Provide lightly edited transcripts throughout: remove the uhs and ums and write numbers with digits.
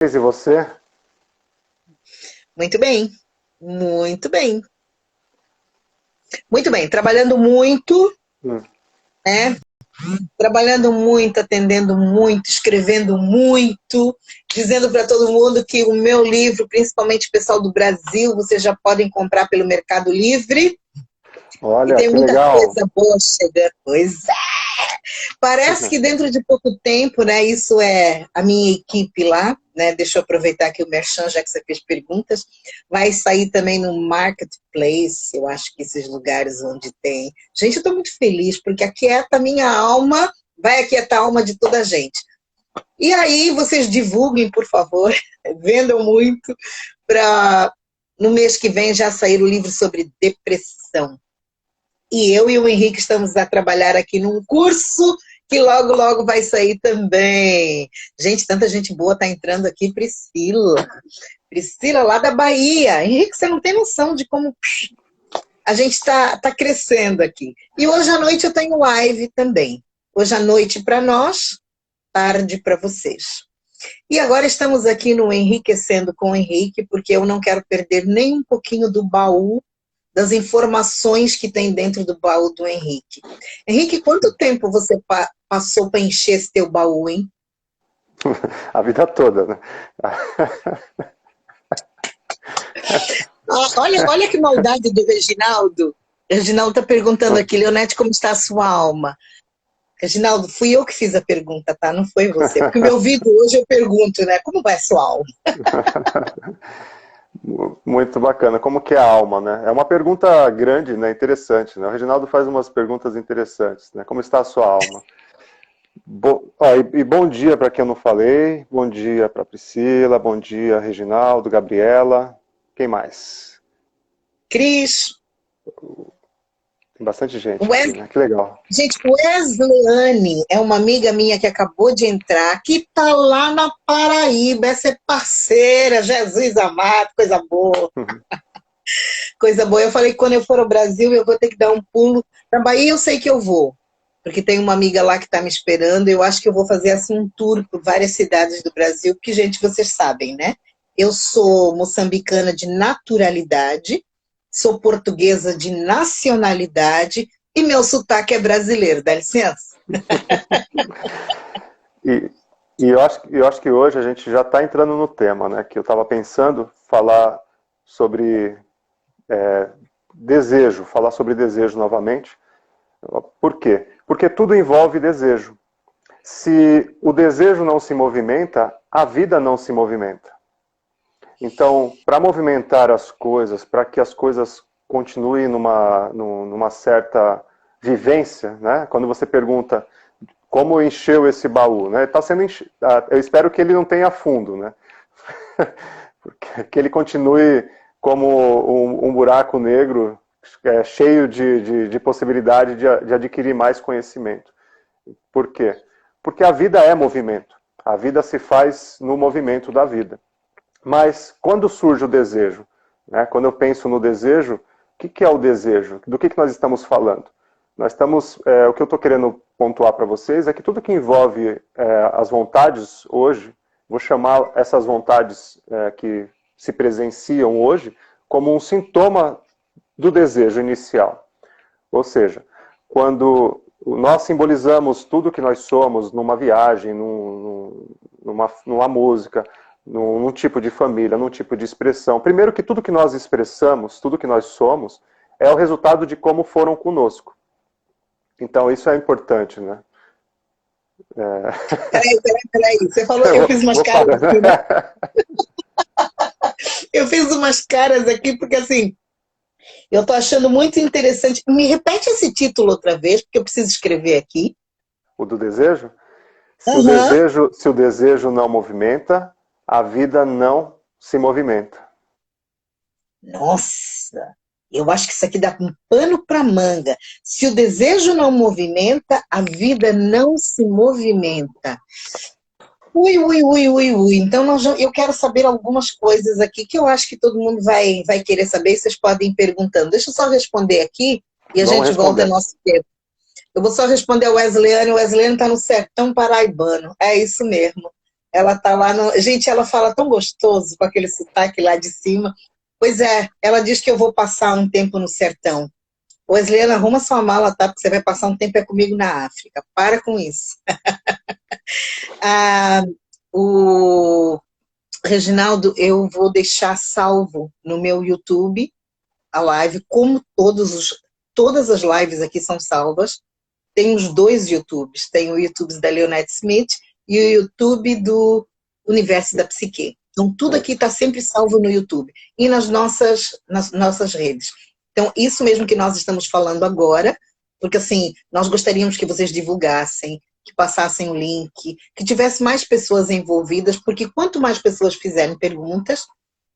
E você? Muito bem, muito bem. Muito bem, trabalhando muito, Hum. né? Trabalhando muito, atendendo muito, escrevendo muito, dizendo para todo mundo que o meu livro, principalmente o pessoal do Brasil, vocês já podem comprar pelo Mercado Livre e Olha, tem que muita legal. coisa boa chegando. Pois é. Parece que dentro de pouco tempo, né? Isso é a minha equipe lá, né? Deixa eu aproveitar aqui o Merchan, já que você fez perguntas. Vai sair também no Marketplace, eu acho que esses lugares onde tem. Gente, eu estou muito feliz, porque aquieta a minha alma, vai aquietar a alma de toda a gente. E aí, vocês divulguem, por favor, vendam muito, para no mês que vem já sair o livro sobre depressão. E eu e o Henrique estamos a trabalhar aqui num curso que logo, logo vai sair também. Gente, tanta gente boa está entrando aqui. Priscila. Priscila, lá da Bahia. Henrique, você não tem noção de como a gente está crescendo aqui. E hoje à noite eu tenho live também. Hoje à noite para nós, tarde para vocês. E agora estamos aqui no Enriquecendo com o Henrique, porque eu não quero perder nem um pouquinho do baú das informações que tem dentro do baú do Henrique. Henrique, quanto tempo você passou para encher esse teu baú, hein? A vida toda, né? Ah, olha que maldade do Reginaldo. O Reginaldo está perguntando aqui, Leonete, como está a sua alma? Reginaldo, fui eu que fiz a pergunta, tá? Não foi você. Porque o meu vídeo hoje eu pergunto, né? Como vai a sua alma? Muito bacana. Como que é a alma, né? É uma pergunta grande, né? Interessante, né? O Reginaldo faz umas perguntas interessantes, né? Como está a sua alma? E bom dia para quem eu não falei. Bom dia para Priscila. Bom dia, Reginaldo, Gabriela. Quem mais? Cris, Tem bastante gente aqui, Wes... né? Que legal. gente, Wesleyane é uma amiga minha que acabou de entrar, que tá lá na Paraíba, essa é parceira, Jesus amado, coisa boa. Coisa boa. Eu falei que quando eu for ao Brasil, eu vou ter que dar um pulo. Na Bahia eu sei que eu vou, porque tem uma amiga lá que está me esperando. Eu acho que eu vou fazer assim um tour por várias cidades do Brasil, porque, gente, vocês sabem, né? Eu sou moçambicana de naturalidade, sou portuguesa de nacionalidade e meu sotaque é brasileiro, dá licença? E, e eu acho que hoje a gente já está entrando no tema, né? Que eu estava pensando falar sobre desejo, falar sobre desejo novamente. Por quê? Porque tudo envolve desejo. Se o desejo não se movimenta, a vida não se movimenta. Então, para movimentar as coisas, para que as coisas continuem numa certa vivência, né? Quando você pergunta como encheu esse baú, né? Tá sendo eu espero que ele não tenha fundo, né? Que ele continue como um buraco negro cheio de possibilidade de adquirir mais conhecimento. Por quê? Porque a vida é movimento. A vida se faz no movimento da vida. Mas quando surge o desejo, né? Quando eu penso no desejo, o que é o desejo? Do que nós estamos falando? Nós estamos, o que eu estou querendo pontuar para vocês é que tudo que envolve as vontades hoje, vou chamar essas vontades que se presenciam hoje como um sintoma do desejo inicial. Ou seja, quando nós simbolizamos tudo que nós somos numa viagem, numa música, num tipo de família, num tipo de expressão. Primeiro que tudo que nós expressamos, tudo que nós somos, é o resultado de como foram conosco. Então isso é importante, né? Peraí. Você falou, eu Eu fiz umas vou caras parar. aqui, né? Eu fiz umas caras aqui, porque assim, eu tô achando muito interessante. Me repete esse título outra vez, porque eu preciso escrever aqui. O do desejo? Aham. Se o desejo não movimenta, a vida não se movimenta. Nossa, eu acho que isso aqui dá um pano para manga. Se o desejo não movimenta, a vida não se movimenta. Ui. Então, eu quero saber algumas coisas aqui que eu acho que todo mundo vai querer saber e vocês podem ir perguntando. Deixa eu só responder aqui e a Vamos gente volta ao respondendo. nosso tempo. Eu vou só responder ao Wesleyane. O Wesleyane está no sertão paraibano. É isso mesmo. Ela tá lá no... Gente, ela fala tão gostoso com aquele sotaque lá de cima. Pois é, ela diz que eu vou passar um tempo no sertão. Wesleyana, arruma sua mala, tá? Porque você vai passar um tempo comigo na África. Para com isso. Ah, o Reginaldo, eu vou deixar salvo no meu YouTube a live, como todas as lives aqui são salvas. Tem os dois YouTubes. Tem o YouTube da Leonette Smith e o YouTube do Universo da Psique. Então, tudo aqui está sempre salvo no YouTube e nas nossas redes. Então, isso mesmo que nós estamos falando agora, porque assim, nós gostaríamos que vocês divulgassem, que passassem o link, que tivesse mais pessoas envolvidas, porque quanto mais pessoas fizerem perguntas,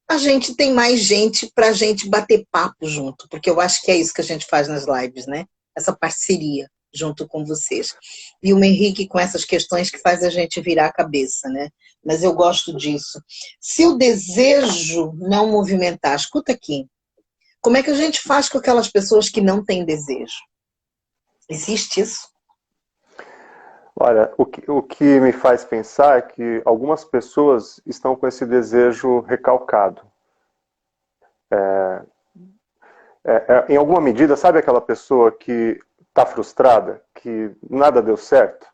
a gente tem mais gente para a gente bater papo junto, porque eu acho que é isso que a gente faz nas lives, né? Essa parceria junto com vocês. E o Henrique com essas questões que faz a gente virar a cabeça, né? Mas eu gosto disso. Se o desejo não movimentar, escuta aqui, como é que a gente faz com aquelas pessoas que não têm desejo? Existe isso? Olha, o que me faz pensar é que algumas pessoas estão com esse desejo recalcado. Em alguma medida, sabe aquela pessoa que está frustrada, que nada deu certo?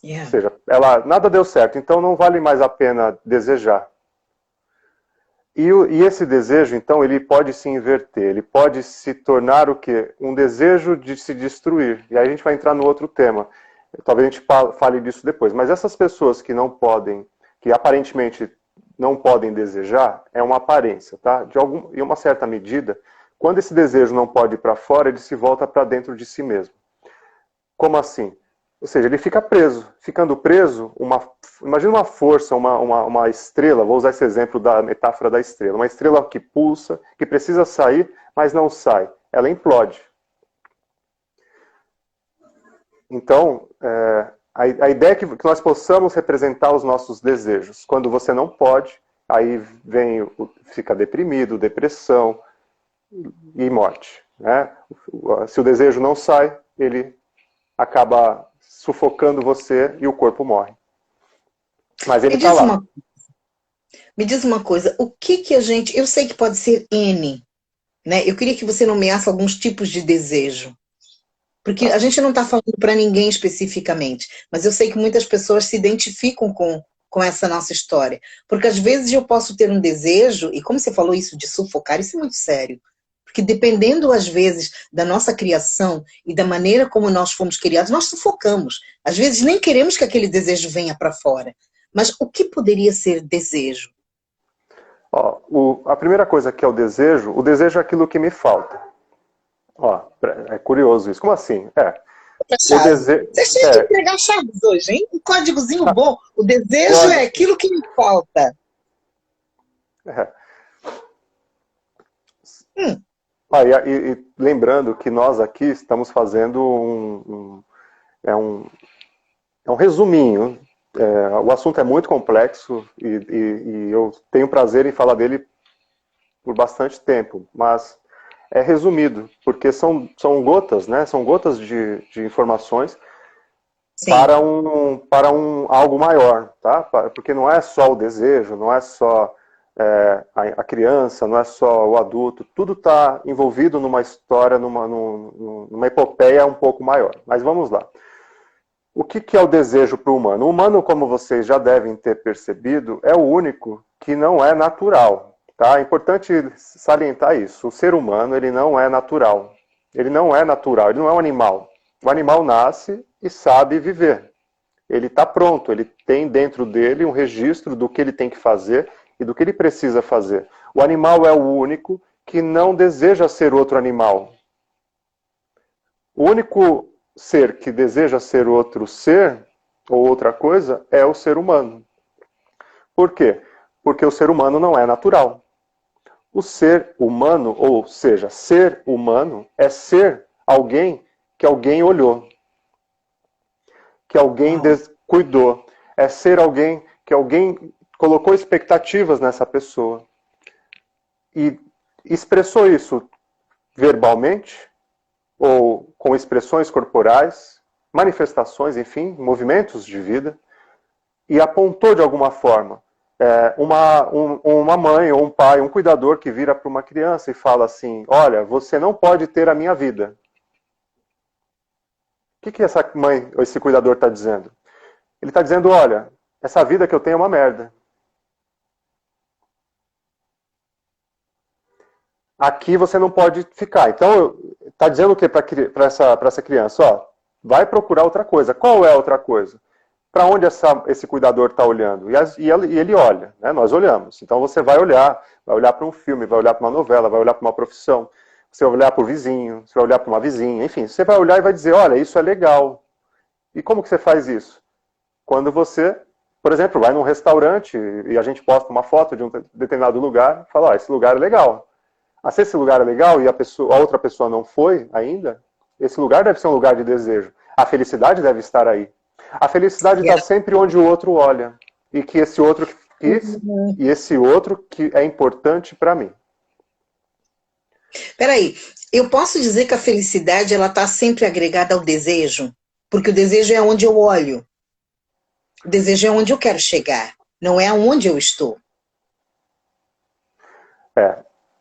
Yeah. Ou seja, nada deu certo, então não vale mais a pena desejar. E esse desejo, então, ele pode se inverter, ele pode se tornar o quê? Um desejo de se destruir. E aí a gente vai entrar no outro tema. Talvez a gente fale disso depois. Mas essas pessoas que não podem, que aparentemente não podem desejar, é uma aparência, tá? Em uma certa medida, quando esse desejo não pode ir para fora, ele se volta para dentro de si mesmo. Como assim? Ou seja, ele fica preso. Ficando preso, imagina uma força, uma estrela, vou usar esse exemplo da metáfora da estrela. Uma estrela que pulsa, que precisa sair, mas não sai. Ela implode. Então, a ideia é que nós possamos representar os nossos desejos. Quando você não pode, aí fica deprimido, depressão e morte. Né? Se o desejo não sai, ele acaba sufocando você e o corpo morre. Mas ele está lá. Me diz uma coisa, o que a gente... Eu sei que pode ser N, né? Eu queria que você nomeasse alguns tipos de desejo. Porque a gente não está falando para ninguém especificamente, mas eu sei que muitas pessoas se identificam com essa nossa história. Porque às vezes eu posso ter um desejo, e como você falou isso de sufocar, isso é muito sério. Porque dependendo, às vezes, da nossa criação e da maneira como nós fomos criados, nós sufocamos. Às vezes nem queremos que aquele desejo venha para fora. Mas o que poderia ser desejo? A primeira coisa que é o desejo é aquilo que me falta. É curioso isso. Como assim? O desejo... Você chega de entregar chaves hoje, hein? Um códigozinho bom. O desejo é aquilo que me falta. E lembrando que nós aqui estamos fazendo um resuminho. O assunto é muito complexo e eu tenho prazer em falar dele por bastante tempo, mas é resumido, porque são gotas, né? São gotas de informações para algo maior, tá? Porque não é só o desejo, não é só a criança, não é só o adulto, tudo está envolvido numa história, numa epopeia um pouco maior. Mas vamos lá. O que é o desejo para o humano? O humano, como vocês já devem ter percebido, é o único que não é natural. Tá? É importante salientar isso. O ser humano, ele não é natural. Ele não é natural, ele não é um animal. O animal nasce e sabe viver. Ele está pronto, ele tem dentro dele um registro do que ele tem que fazer e do que ele precisa fazer. O animal é o único que não deseja ser outro animal. O único ser que deseja ser outro ser ou outra coisa é o ser humano. Por quê? Porque o ser humano não é natural. O ser humano, ou seja, ser humano, é ser alguém que alguém olhou, que alguém cuidou. É ser alguém que alguém colocou expectativas nessa pessoa e expressou isso verbalmente ou com expressões corporais, manifestações, enfim, movimentos de vida, e apontou de alguma forma. Uma mãe ou um pai, um cuidador que vira para uma criança e fala assim, olha, você não pode ter a minha vida. O que essa mãe ou esse cuidador está dizendo? Ele está dizendo, olha, essa vida que eu tenho é uma merda. Aqui você não pode ficar. Então, está dizendo o que para essa criança? Ó, vai procurar outra coisa. Qual é a outra coisa? Para onde esse cuidador está olhando? E ele olha, né? Nós olhamos. Então você vai olhar para um filme, vai olhar para uma novela, vai olhar para uma profissão, você vai olhar para o vizinho, você vai olhar para uma vizinha, enfim, você vai olhar e vai dizer, olha, isso é legal. E como que você faz isso? Quando você, por exemplo, vai num restaurante e a gente posta uma foto de um determinado lugar, fala, ó, esse lugar é legal. Ah, se esse lugar é legal e a outra pessoa não foi ainda, esse lugar deve ser um lugar de desejo. A felicidade deve estar aí. A felicidade está sempre onde o outro olha. E que esse outro quis, e esse outro que é importante para mim. Peraí, eu posso dizer que a felicidade ela está sempre agregada ao desejo? Porque o desejo é onde eu olho. O desejo é onde eu quero chegar, não é aonde eu estou.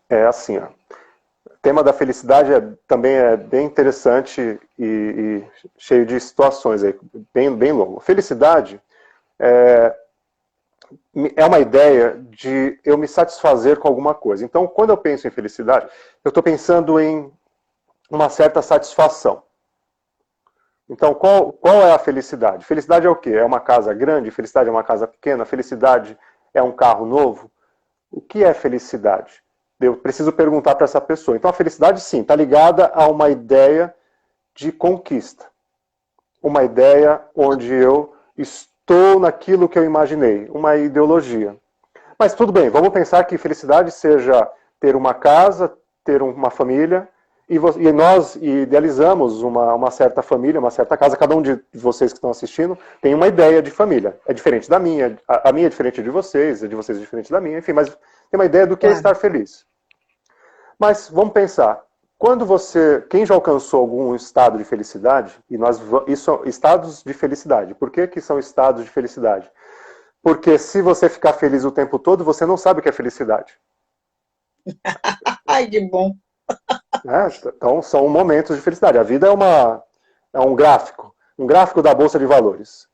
É assim, ó. O tema da felicidade também é bem interessante e cheio de situações aí, bem longo. Felicidade é uma ideia de eu me satisfazer com alguma coisa. Então, quando eu penso em felicidade, eu estou pensando em uma certa satisfação. Então, qual é a felicidade? Felicidade é o quê? É uma casa grande? Felicidade é uma casa pequena? Felicidade é um carro novo? O que é felicidade? Eu preciso perguntar para essa pessoa. Então, a felicidade, sim, está ligada a uma ideia de conquista. Uma ideia onde eu estou naquilo que eu imaginei. Uma ideologia. Mas tudo bem, vamos pensar que felicidade seja ter uma casa, ter uma família, e nós idealizamos uma certa família, uma certa casa. Cada um de vocês que estão assistindo tem uma ideia de família. É diferente da minha, a minha é diferente de vocês é diferente da minha, enfim, mas tem uma ideia do que é estar feliz. Mas vamos pensar, quem já alcançou algum estado de felicidade, isso são estados de felicidade. Por que são estados de felicidade? Porque se você ficar feliz o tempo todo, você não sabe o que é felicidade. Ai, que bom. Então, são momentos de felicidade. A vida é um gráfico da Bolsa de Valores.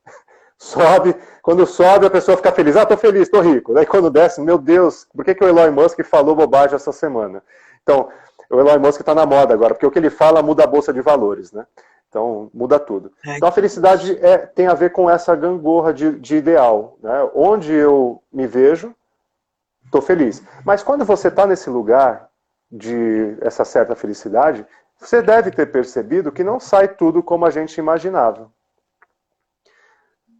Quando sobe, a pessoa fica feliz. Ah, tô feliz, tô rico. Daí quando desce, meu Deus, por que o Elon Musk falou bobagem essa semana? Então, o Elon Musk está na moda agora, porque o que ele fala muda a Bolsa de Valores, né? Então, muda tudo. Então, a felicidade tem a ver com essa gangorra de ideal, né? Onde eu me vejo, estou feliz. Mas quando você está nesse lugar de essa certa felicidade, você deve ter percebido que não sai tudo como a gente imaginava.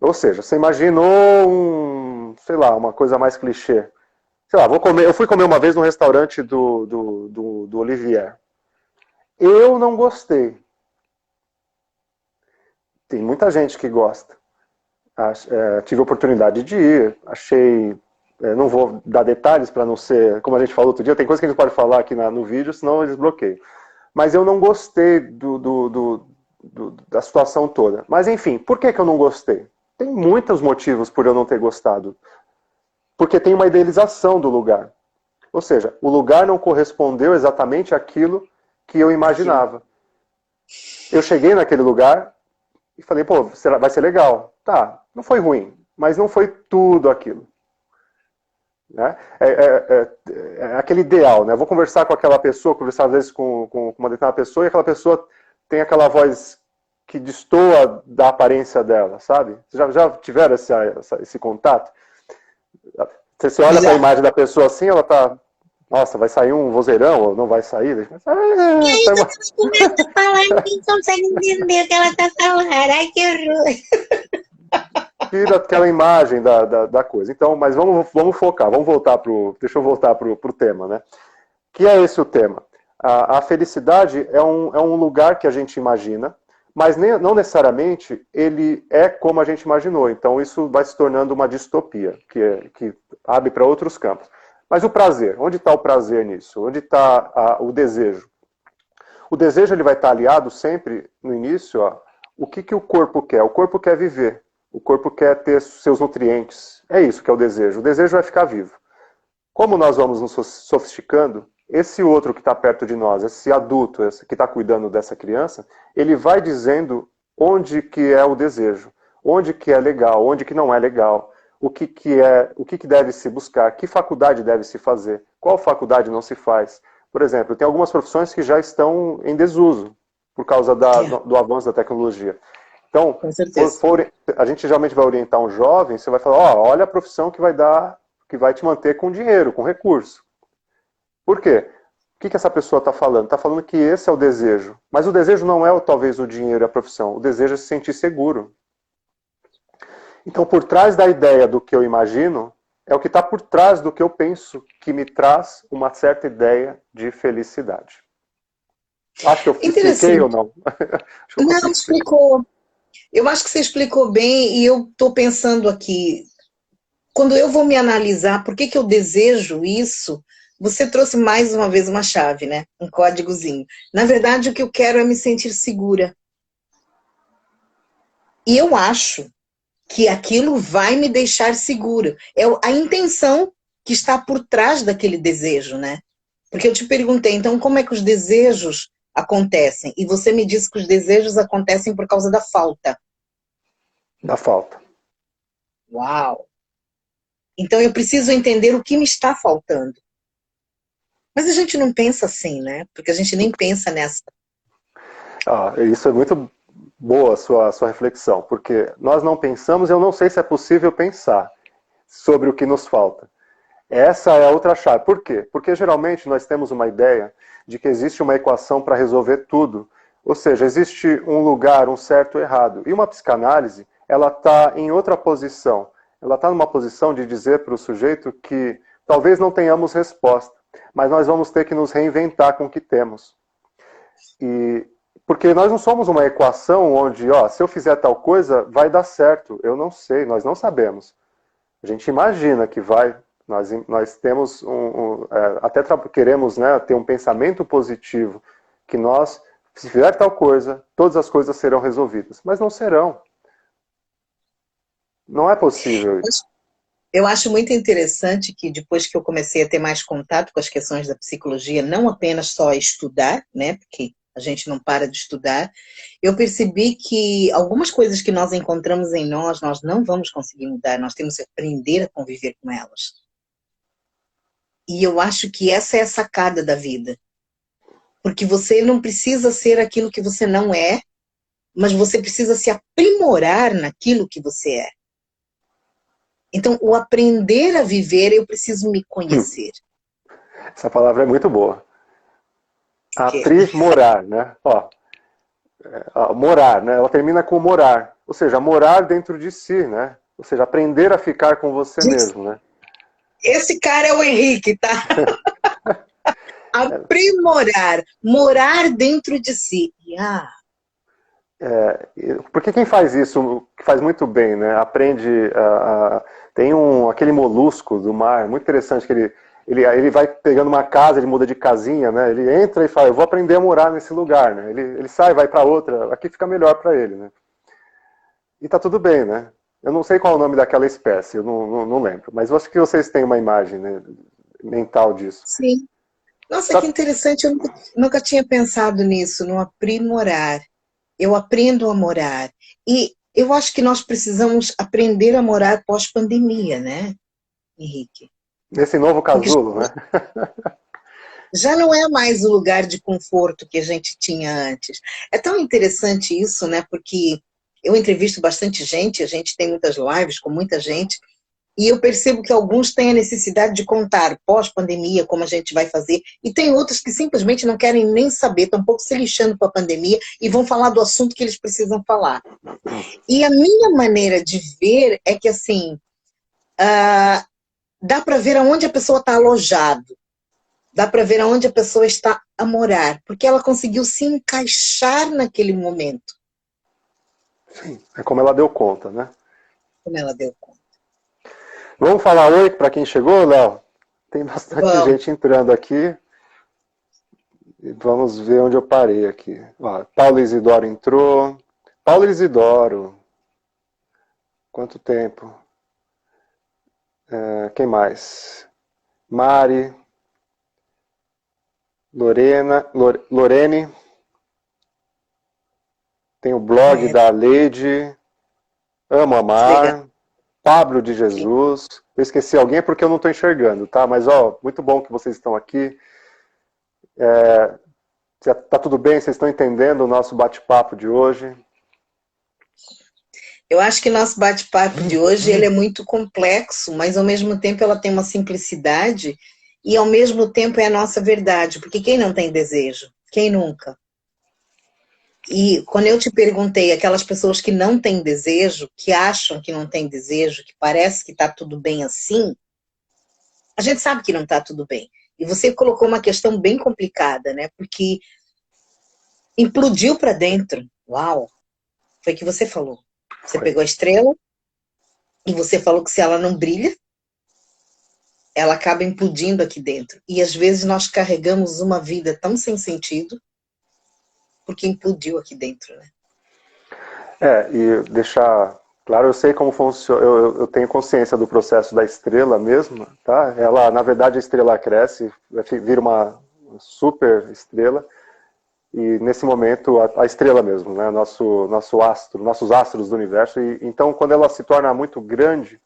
Ou seja, você imaginou uma coisa mais clichê. Sei lá, eu fui comer uma vez num restaurante do Olivier. Eu não gostei. Tem muita gente que gosta. Tive a oportunidade de ir, achei... não vou dar detalhes para não ser... Como a gente falou outro dia, tem coisa que a gente pode falar aqui no vídeo, senão eles bloqueiam. Mas eu não gostei da situação toda. Mas enfim, por que eu não gostei? Tem muitos motivos por eu não ter gostado. Porque tem uma idealização do lugar. Ou seja, o lugar não correspondeu exatamente àquilo que eu imaginava. Eu cheguei naquele lugar e falei, pô, vai ser legal. Tá, não foi ruim, mas não foi tudo aquilo. Né? É aquele ideal, né? Eu vou conversar com aquela pessoa, conversar às vezes com uma determinada pessoa, e aquela pessoa tem aquela voz que destoa da aparência dela, sabe? Vocês já tiveram esse contato? Você olha para a imagem da pessoa assim, ela tá... Nossa, vai sair um vozeirão ou não vai sair? E aí tu começa a falar e ninguém consegue entender o que ela tá falando. Ai, que horror. Tira aquela imagem da coisa. Então, mas vamos focar, deixa eu voltar pro tema, né? Que é esse o tema. A felicidade é um lugar que a gente imagina, mas não necessariamente ele é como a gente imaginou. Então isso vai se tornando uma distopia, que abre para outros campos. Mas o prazer, onde está o prazer nisso? Onde está o desejo? O desejo ele vai estar aliado sempre, no início, o que o corpo quer? O corpo quer viver. O corpo quer ter seus nutrientes. É isso que é o desejo. O desejo é ficar vivo. Como nós vamos nos sofisticando, esse outro que está perto de nós, esse adulto esse que está cuidando dessa criança, ele vai dizendo onde que é o desejo, onde que é legal, onde que não é legal, o que deve se buscar, que faculdade deve se fazer, qual faculdade não se faz. Por exemplo, tem algumas profissões que já estão em desuso por causa do avanço da tecnologia. Então, a gente geralmente vai orientar um jovem, você vai falar, olha a profissão que vai te manter com dinheiro, com recurso. Por quê? O que essa pessoa está falando? Está falando que esse é o desejo. Mas o desejo não é talvez o dinheiro e a profissão. O desejo é se sentir seguro. Então, por trás da ideia do que eu imagino, é o que está por trás do que eu penso, que me traz uma certa ideia de felicidade. Acho que eu expliquei ou não? Não, explicou. Eu acho que você explicou bem e eu estou pensando aqui, quando eu vou me analisar por que eu desejo isso, você trouxe mais uma vez uma chave, né? Um códigozinho. Na verdade, o que eu quero é me sentir segura. E eu acho que aquilo vai me deixar segura. É a intenção que está por trás daquele desejo, né? Porque eu te perguntei, então, como é que os desejos acontecem? E você me disse que os desejos acontecem por causa da falta. Da falta. Uau! Então eu preciso entender o que me está faltando. Mas a gente não pensa assim, né? Porque a gente nem pensa nessa. Isso é muito boa a sua reflexão, porque nós não pensamos, eu não sei se é possível pensar sobre o que nos falta. Essa é a outra chave. Por quê? Porque geralmente nós temos uma ideia de que existe uma equação para resolver tudo. Ou seja, existe um lugar, um certo e errado. E uma psicanálise, ela está em outra posição. Ela está numa posição de dizer para o sujeito que talvez não tenhamos resposta, mas nós vamos ter que nos reinventar com o que temos. Porque nós não somos uma equação onde, se eu fizer tal coisa, vai dar certo. Eu não sei, nós não sabemos. A gente imagina que vai. Nós temos até queremos, né, ter um pensamento positivo, que nós, se fizer tal coisa, todas as coisas serão resolvidas. Mas não serão. Não é possível isso. Eu acho muito interessante que depois que eu comecei a ter mais contato com as questões da psicologia, não apenas só estudar, né, porque a gente não para de estudar, eu percebi que algumas coisas que nós encontramos em nós não vamos conseguir mudar, nós temos que aprender a conviver com elas. E eu acho que essa é a sacada da vida. Porque você não precisa ser aquilo que você não é, mas você precisa se aprimorar naquilo que você é. Então, o aprender a viver, eu preciso me conhecer. Essa palavra é muito boa. Aprimorar, né? Morar, né? Ela termina com morar. Ou seja, morar dentro de si, né? Ou seja, aprender a ficar com você mesmo, né? Esse cara é o Henrique, tá? Aprimorar, morar dentro de si. Porque quem faz isso, faz muito bem, né? Aprende, tem aquele molusco do mar, muito interessante, que ele vai pegando uma casa, ele muda de casinha, né? Ele entra e fala, eu vou aprender a morar nesse lugar, né? Ele sai, vai para outra, aqui fica melhor para ele, né? E tá tudo bem, né? Eu não sei qual é o nome daquela espécie, eu não lembro, mas eu acho que vocês têm uma imagem, né, mental disso. Sim. Nossa, que interessante, eu nunca tinha pensado nisso, no aprimorar. Eu aprendo a morar. E eu acho que nós precisamos aprender a morar pós-pandemia, né, Henrique? Nesse novo casulo, né? Já não é mais o lugar de conforto que a gente tinha antes. É tão interessante isso, né? Porque eu entrevisto bastante gente, a gente tem muitas lives com muita gente, e eu percebo que alguns têm a necessidade de contar pós-pandemia como a gente vai fazer, e tem outros que simplesmente não querem nem saber, estão um pouco se lixando para a pandemia e vão falar do assunto que eles precisam falar. E a minha maneira de ver é que, assim, dá para ver aonde a pessoa está alojada, dá para ver aonde a pessoa está a morar, porque ela conseguiu se encaixar naquele momento. Sim, é como ela deu conta, né? Como ela deu conta. Vamos falar oi para quem chegou, Léo? Tem bastante gente entrando aqui. E vamos ver onde eu parei aqui. Paulo Isidoro entrou. Paulo Isidoro. Quanto tempo? Quem mais? Mari, Lorene, tem o blog É, da Leide, Amo legal. Amar, Pablo de Jesus. Eu esqueci alguém porque eu não estou enxergando, tá? Mas, ó, muito bom que vocês estão aqui. Tá tudo bem? Vocês estão entendendo o nosso bate-papo de hoje? Eu acho que nosso bate-papo de hoje ele é muito complexo, mas ao mesmo tempo ela tem uma simplicidade e ao mesmo tempo é a nossa verdade, porque quem não tem desejo? Quem nunca? E quando eu te perguntei, aquelas pessoas que não têm desejo, que acham que não têm desejo, que parece que está tudo bem assim, a gente sabe que não está tudo bem. E você colocou uma questão bem complicada, né? Porque implodiu para dentro. Uau! Foi o que você falou. Você Foi. pegou a estrela e você falou que se ela não brilha, ela acaba implodindo aqui dentro. E às vezes nós carregamos uma vida tão sem sentido porque implodiu aqui dentro, né? E deixar claro, eu sei como funciona, eu tenho consciência do processo da estrela mesmo, tá? Ela, na verdade, a estrela cresce, vira uma super estrela, e nesse momento, a estrela mesmo, né? Nosso astro, nossos astros do universo, e então quando ela se torna muito grande,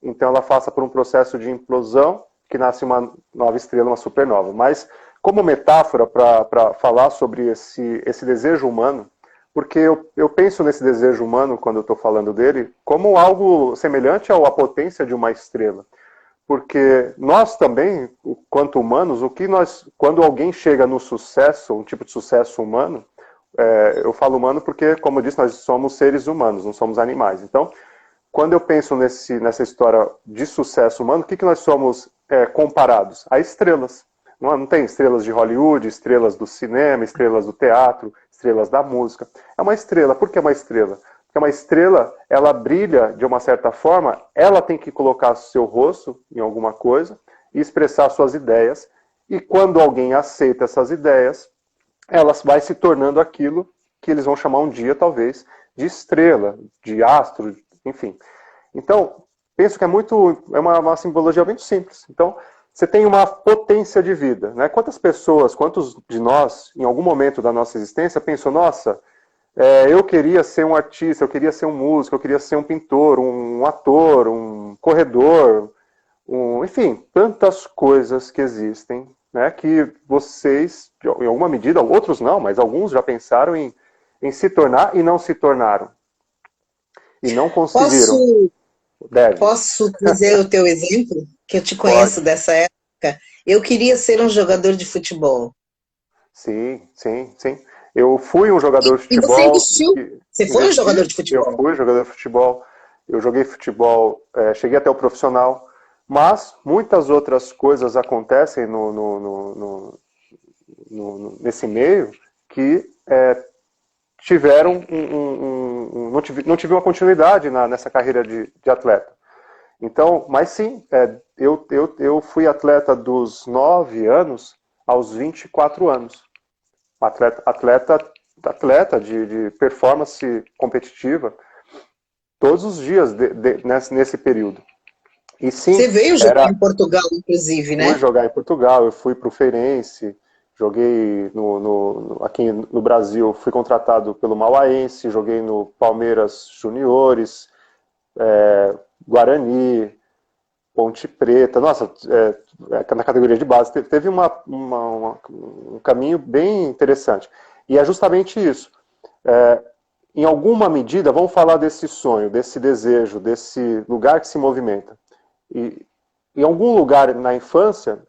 então ela passa por um processo de implosão, que nasce uma nova estrela, uma supernova. Mas como metáfora para falar sobre esse desejo humano, porque eu penso nesse desejo humano, quando eu estou falando dele, como algo semelhante à potência de uma estrela. Porque nós também, quanto humanos, quando alguém chega no sucesso, um tipo de sucesso humano, eu falo humano porque, como eu disse, nós somos seres humanos, não somos animais. Então, quando eu penso nessa história de sucesso humano, o que nós somos comparados? A estrelas. Não tem estrelas de Hollywood, estrelas do cinema, estrelas do teatro, estrelas da música. É uma estrela. Por que uma estrela? Porque uma estrela, ela brilha de uma certa forma, ela tem que colocar seu rosto em alguma coisa e expressar suas ideias. E quando alguém aceita essas ideias, elas vai se tornando aquilo que eles vão chamar um dia, talvez, de estrela, de astro, enfim. Então, penso que é uma simbologia muito simples. Então, você tem uma potência de vida. Né? Quantos de nós, em algum momento da nossa existência, pensam, nossa, eu queria ser um artista, eu queria ser um músico, eu queria ser um pintor, um ator, um corredor, enfim, tantas coisas que existem, né, que vocês, em alguma medida, outros não, mas alguns já pensaram em se tornar e não se tornaram. E não conseguiram. Posso, Deve. posso dizer o teu exemplo? Que eu te conheço Pode. dessa época. Eu queria ser um jogador de futebol. Sim, sim, sim. Eu fui um jogador de E você futebol, investiu. Você foi um jogador investi, de eu futebol. fui jogador de futebol, eu joguei futebol, cheguei até o profissional, mas muitas outras coisas acontecem nesse meio que tiveram não tive uma continuidade nessa carreira de atleta. Então, mas sim, eu fui atleta dos 9 anos aos 24 anos. Atleta de performance competitiva todos os dias nesse período. E sim, Você veio jogar em Portugal, inclusive, fui né? jogar em Portugal, eu fui para o Feirense, joguei aqui no Brasil, fui contratado pelo Mauaense, joguei no Palmeiras Juniores, Guarani, Ponte Preta, nossa, na categoria de base, teve um caminho bem interessante. E é justamente isso. Em alguma medida, vamos falar desse sonho, desse desejo, desse lugar que se movimenta. E em algum lugar na infância,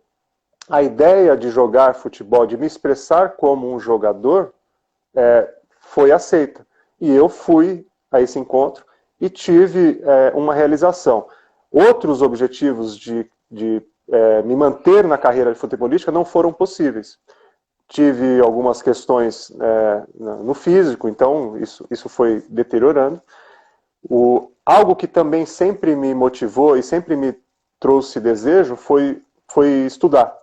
a ideia de jogar futebol, de me expressar como um jogador, foi aceita. E eu fui a esse encontro e tive uma realização. Outros objetivos de me manter na carreira de futebolística não foram possíveis. Tive algumas questões no físico, então isso foi deteriorando. Algo que também sempre me motivou e sempre me trouxe desejo foi estudar.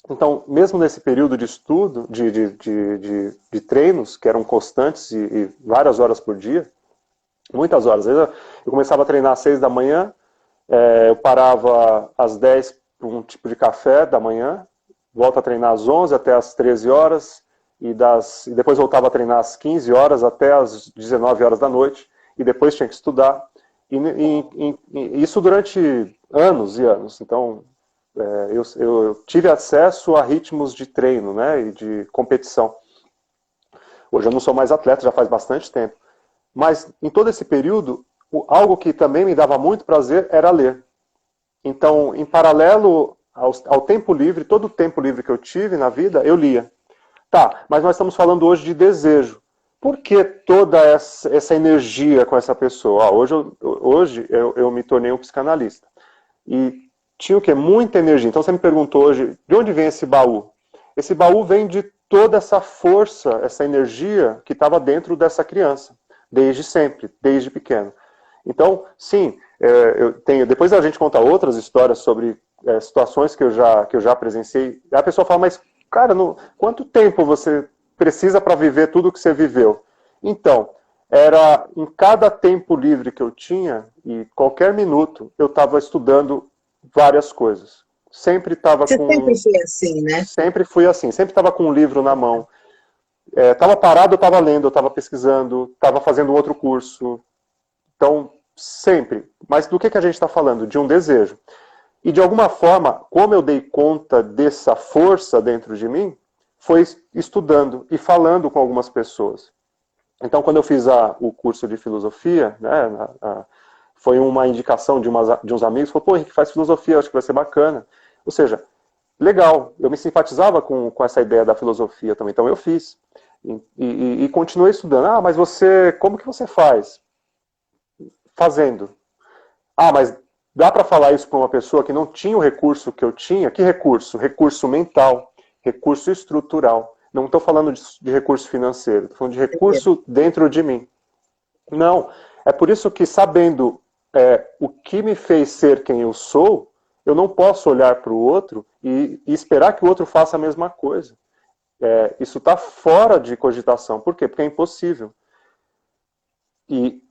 Então, mesmo nesse período de estudo, de treinos, que eram constantes e várias horas por dia, Muitas horas. Às vezes eu começava a treinar às 6 da manhã, eu parava às 10 para um tipo de café da manhã, volto a treinar às 11 até às 13 horas, e depois voltava a treinar às 15 horas até às 19 horas da noite, e depois tinha que estudar. E isso durante anos e anos. Então, eu tive acesso a ritmos de treino, né, e de competição. Hoje eu não sou mais atleta, já faz bastante tempo. Mas em todo esse período, algo que também me dava muito prazer era ler. Então, em paralelo ao tempo livre, todo o tempo livre que eu tive na vida, eu lia. Tá, mas nós estamos falando hoje de desejo. Por que toda essa energia com essa pessoa? Hoje eu me tornei um psicanalista. E tinha o quê? Muita energia. Então você me perguntou hoje, de onde vem esse baú? Esse baú vem de toda essa força, essa energia que estava dentro dessa criança. Desde sempre, desde pequeno. Então, sim, eu tenho. Depois a gente conta outras histórias sobre situações que eu já presenciei. A pessoa fala, mas, cara, quanto tempo você precisa para viver tudo que você viveu? Então, era em cada tempo livre que eu tinha, e qualquer minuto, eu estava estudando várias coisas. Sempre estava Você com. sempre foi assim, né? Sempre fui assim, sempre estava com um livro na mão. Estava parado, eu estava lendo, eu estava pesquisando, estava fazendo um outro curso. Então, sempre. Mas do que a gente está falando? De um desejo. E de alguma forma, como eu dei conta dessa força dentro de mim, foi estudando e falando com algumas pessoas. Então, quando eu fiz o curso de filosofia, né, foi uma indicação de uns amigos, falou, pô, Henrique, faz filosofia, acho que vai ser bacana. Ou seja, legal, eu me simpatizava com essa ideia da filosofia também, então eu fiz. E continuei estudando. Ah, mas como que você faz? Fazendo. Ah, mas dá para falar isso para uma pessoa que não tinha o recurso que eu tinha? Que recurso? Recurso mental, recurso estrutural. Não estou falando de recurso financeiro, estou falando de recurso dentro de mim. Não, é por isso que sabendo o que me fez ser quem eu sou, eu não posso olhar para o outro e esperar que o outro faça a mesma coisa. Isso está fora de cogitação. Por quê? Porque é impossível. E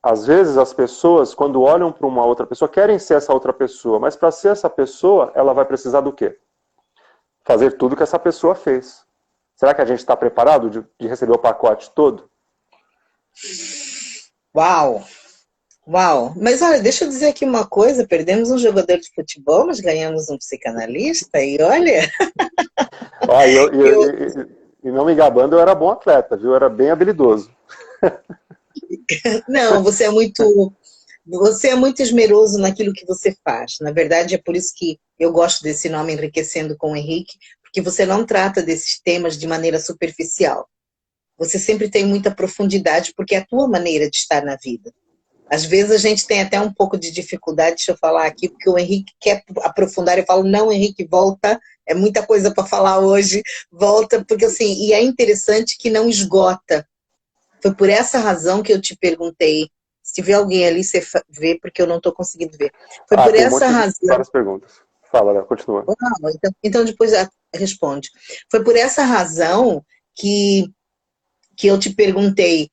às vezes as pessoas, quando olham para uma outra pessoa, querem ser essa outra pessoa, mas para ser essa pessoa, ela vai precisar do quê? Fazer tudo que essa pessoa fez. Será que a gente está preparado de receber o pacote todo? Uau! Uau! Mas olha, deixa eu dizer aqui uma coisa: perdemos um jogador de futebol, mas ganhamos um psicanalista, e olha. Ah, e não me gabando, eu era bom atleta, viu? Eu era bem habilidoso. Não, você é muito esmeroso naquilo que você faz. Na verdade, é por isso que eu gosto desse nome, Enriquecendo com o Henrique, porque você não trata desses temas de maneira superficial. Você sempre tem muita profundidade, porque é a tua maneira de estar na vida. Às vezes a gente tem até um pouco de dificuldade, deixa eu falar aqui, porque o Henrique quer aprofundar. Eu falo, não, Henrique, volta, é muita coisa para falar hoje, volta, porque assim, e é interessante que não esgota. Foi por essa razão que eu te perguntei. Se tiver alguém ali, você vê, porque eu não estou conseguindo ver. Foi por Tem um essa monte de razão. várias perguntas. Fala, Léo, continua. Então depois responde. Foi por essa razão que eu te perguntei.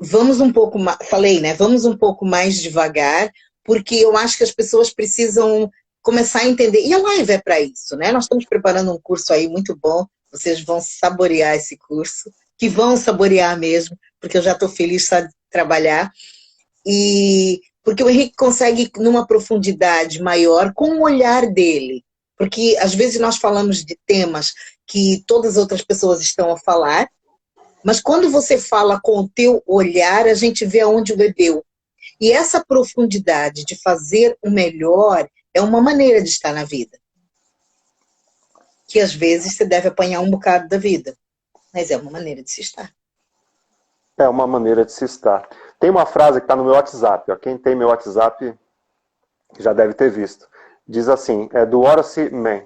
Vamos um pouco mais, falei, né? Vamos um pouco mais devagar, porque eu acho que as pessoas precisam começar a entender. E a live é para isso, né? Nós estamos preparando um curso aí muito bom. Vocês vão saborear esse curso, que vão saborear mesmo, porque eu já estou feliz só de trabalhar. E porque o Henrique consegue numa profundidade maior com o olhar dele. Porque às vezes nós falamos de temas que todas as outras pessoas estão a falar, mas quando você fala com o teu olhar, a gente vê aonde o bebeu. E essa profundidade de fazer o melhor é uma maneira de estar na vida. Que às vezes você deve apanhar um bocado da vida, mas é uma maneira de se estar. É uma maneira de se estar. Tem uma frase que está no meu WhatsApp. Ó. Quem tem meu WhatsApp já deve ter visto. Diz assim, é do Horace Mann.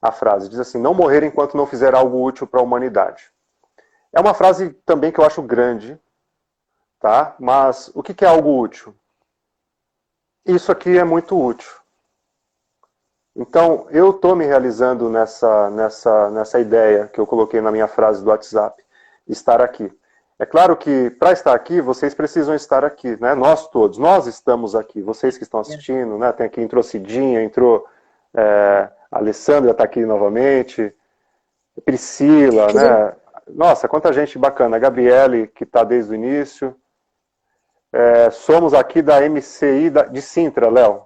A frase diz assim, não morrer enquanto não fizer algo útil para a humanidade. É uma frase também que eu acho grande, tá? Mas o que é algo útil? Isso aqui é muito útil. Então, eu estou me realizando nessa ideia que eu coloquei na minha frase do WhatsApp, estar aqui. É claro que para estar aqui, vocês precisam estar aqui, né? Nós todos, nós estamos aqui, vocês que estão assistindo, né? Tem aqui, entrou Cidinha, entrou a Alessandra está aqui novamente, Priscila, né? Nossa, quanta gente bacana, a Gabriele, que está desde o início. Somos aqui da MCI de Sintra, Léo.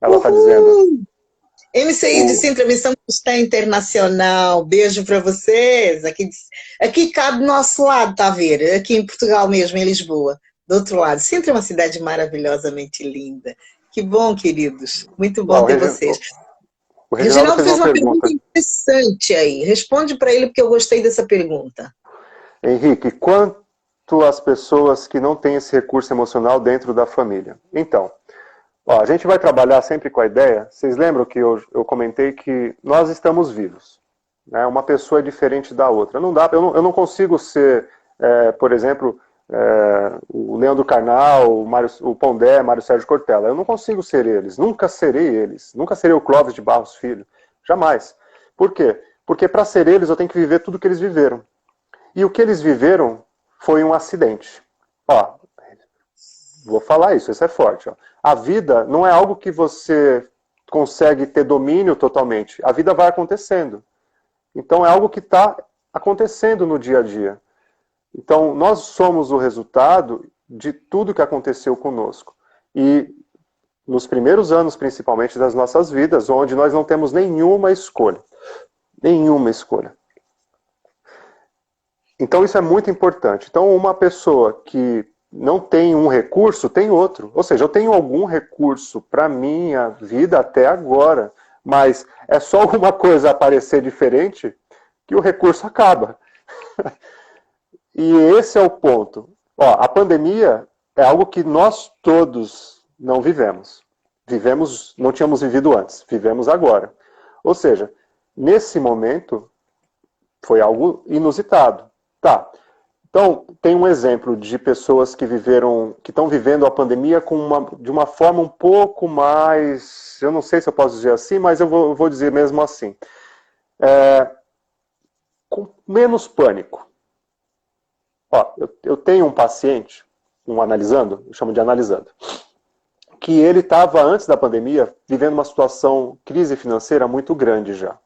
Ela está dizendo. MCI de Sintra, Missão Cristã Internacional. Beijo para vocês. Aqui cabe do nosso lado, tá a ver? Aqui em Portugal mesmo, em Lisboa. Do outro lado. Sintra é uma cidade maravilhosamente linda. Que bom, queridos. Muito bom ter vocês. O Reginaldo fez uma pergunta interessante aí. Responde para ele, porque eu gostei dessa pergunta. Henrique, quanto às pessoas que não têm esse recurso emocional dentro da família? Então, a gente vai trabalhar sempre com a ideia, vocês lembram que eu comentei que nós estamos vivos, né? Uma pessoa é diferente da outra. Não dá, eu não consigo ser, por exemplo, o Leandro Carnal, o Pondé, Mário Sérgio Cortella. Eu não consigo ser eles, nunca serei eles, nunca serei o Clóvis de Barros Filho, jamais. Por quê? Porque para ser eles eu tenho que viver tudo que eles viveram. E o que eles viveram foi um acidente. Vou falar isso é forte. A vida não é algo que você consegue ter domínio totalmente. A vida vai acontecendo. Então é algo que está acontecendo no dia a dia. Então nós somos o resultado de tudo que aconteceu conosco. E nos primeiros anos, principalmente, das nossas vidas, onde nós não temos nenhuma escolha. Nenhuma escolha. Então isso é muito importante. Então uma pessoa que não tem um recurso, tem outro. Ou seja, eu tenho algum recurso para minha vida até agora, mas é só alguma coisa aparecer diferente que o recurso acaba. E esse é o ponto. A pandemia é algo que nós todos não vivemos. Não tínhamos vivido antes, vivemos agora. Ou seja, nesse momento foi algo inusitado. Tá. Então, tem um exemplo de pessoas que estão vivendo a pandemia de uma forma um pouco mais, eu não sei se eu posso dizer assim, mas eu vou dizer mesmo assim, com menos pânico. Eu tenho um paciente, eu chamo de analisando, que ele estava, antes da pandemia, vivendo uma crise financeira muito grande já.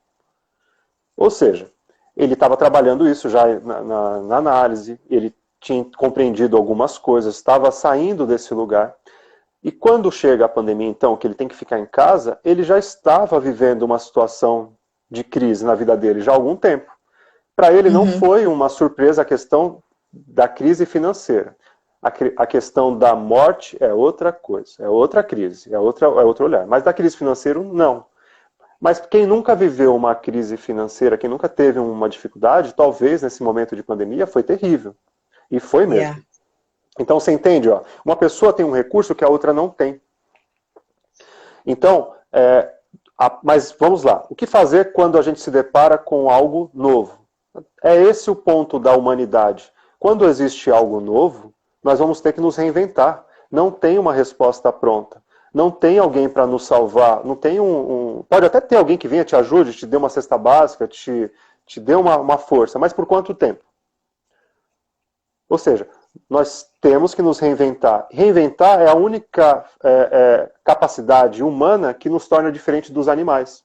Ou seja, ele estava trabalhando isso já na análise, ele tinha compreendido algumas coisas, estava saindo desse lugar. E quando chega a pandemia, então, que ele tem que ficar em casa, ele já estava vivendo uma situação de crise na vida dele já há algum tempo. Para ele não foi uma surpresa a questão da crise financeira. A questão da morte é outra coisa, é outra crise, é outro olhar. Mas da crise financeira, não. Mas quem nunca viveu uma crise financeira, quem nunca teve uma dificuldade, talvez nesse momento de pandemia, foi terrível. E foi mesmo. Yeah. Então você entende, uma pessoa tem um recurso que a outra não tem. Então, mas vamos lá. O que fazer quando a gente se depara com algo novo? É esse o ponto da humanidade. Quando existe algo novo, nós vamos ter que nos reinventar. Não tem uma resposta pronta. Não tem alguém para nos salvar, não tem pode até ter alguém que venha, te ajude, te dê uma cesta básica, te dê uma força, mas por quanto tempo? Ou seja, nós temos que nos reinventar. Reinventar é a única capacidade humana que nos torna diferente dos animais.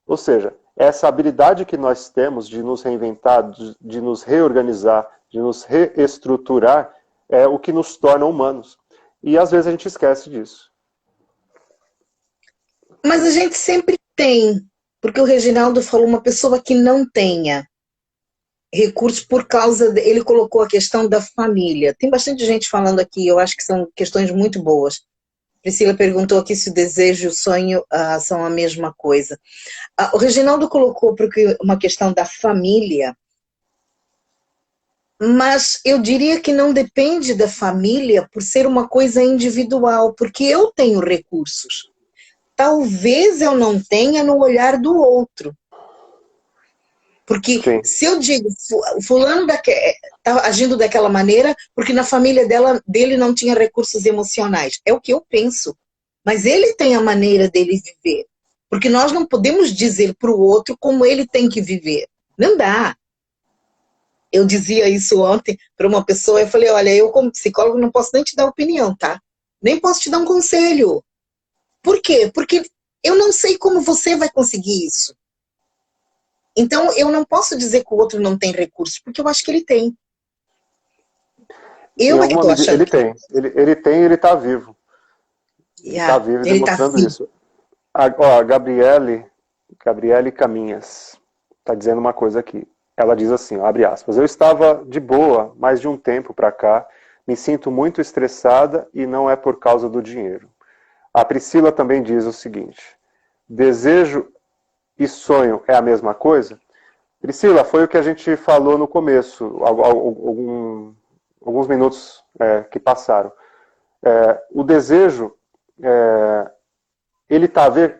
Ou seja, essa habilidade que nós temos de nos reinventar, de nos reorganizar, de nos reestruturar, é o que nos torna humanos. E às vezes a gente esquece disso. Mas a gente sempre tem, porque o Reginaldo falou uma pessoa que não tenha recursos por causa, ele colocou a questão da família. Tem bastante gente falando aqui, eu acho que são questões muito boas. Priscila perguntou aqui se o desejo e o sonho são a mesma coisa. O Reginaldo colocou porque uma questão da família, mas eu diria que não depende da família por ser uma coisa individual, porque eu tenho recursos. Talvez eu não tenha no olhar do outro. Porque Sim. se eu digo, fulano está agindo daquela maneira, porque na família dele não tinha recursos emocionais. É o que eu penso. Mas ele tem a maneira dele viver. Porque nós não podemos dizer para o outro como ele tem que viver. Não dá. Eu dizia isso ontem para uma pessoa, eu falei, olha, eu como psicólogo não posso nem te dar opinião, tá? Nem posso te dar um conselho. Por quê? Porque eu não sei como você vai conseguir isso. Então, eu não posso dizer que o outro não tem recursos, porque eu acho que ele tem. Em Eu é que alguma estou medida, achando ele que tem. Ele tem e ele está vivo. Ele está vivo e ele está demonstrando assim. isso. A Gabriele Caminhas, está dizendo uma coisa aqui. Ela diz assim, ó, abre aspas, eu estava de boa, mas de um tempo para cá, me sinto muito estressada e não é por causa do dinheiro. A Priscila também diz o seguinte, desejo e sonho é a mesma coisa? Priscila, foi o que a gente falou no começo, alguns minutos que passaram. O desejo ele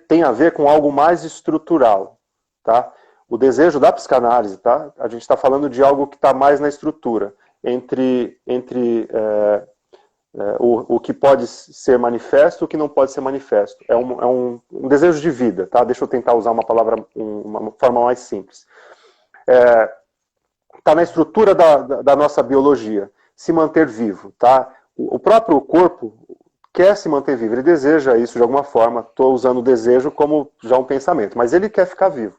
tem a ver com algo mais estrutural, tá? O desejo da psicanálise, tá? A gente está falando de algo que está mais na estrutura, entre o que pode ser manifesto e o que não pode ser manifesto. É um desejo de vida, tá? Deixa eu tentar usar uma palavra, uma forma mais simples. Está na estrutura da nossa biologia, se manter vivo, tá? O próprio corpo quer se manter vivo, ele deseja isso de alguma forma, estou usando o desejo como já um pensamento, mas ele quer ficar vivo.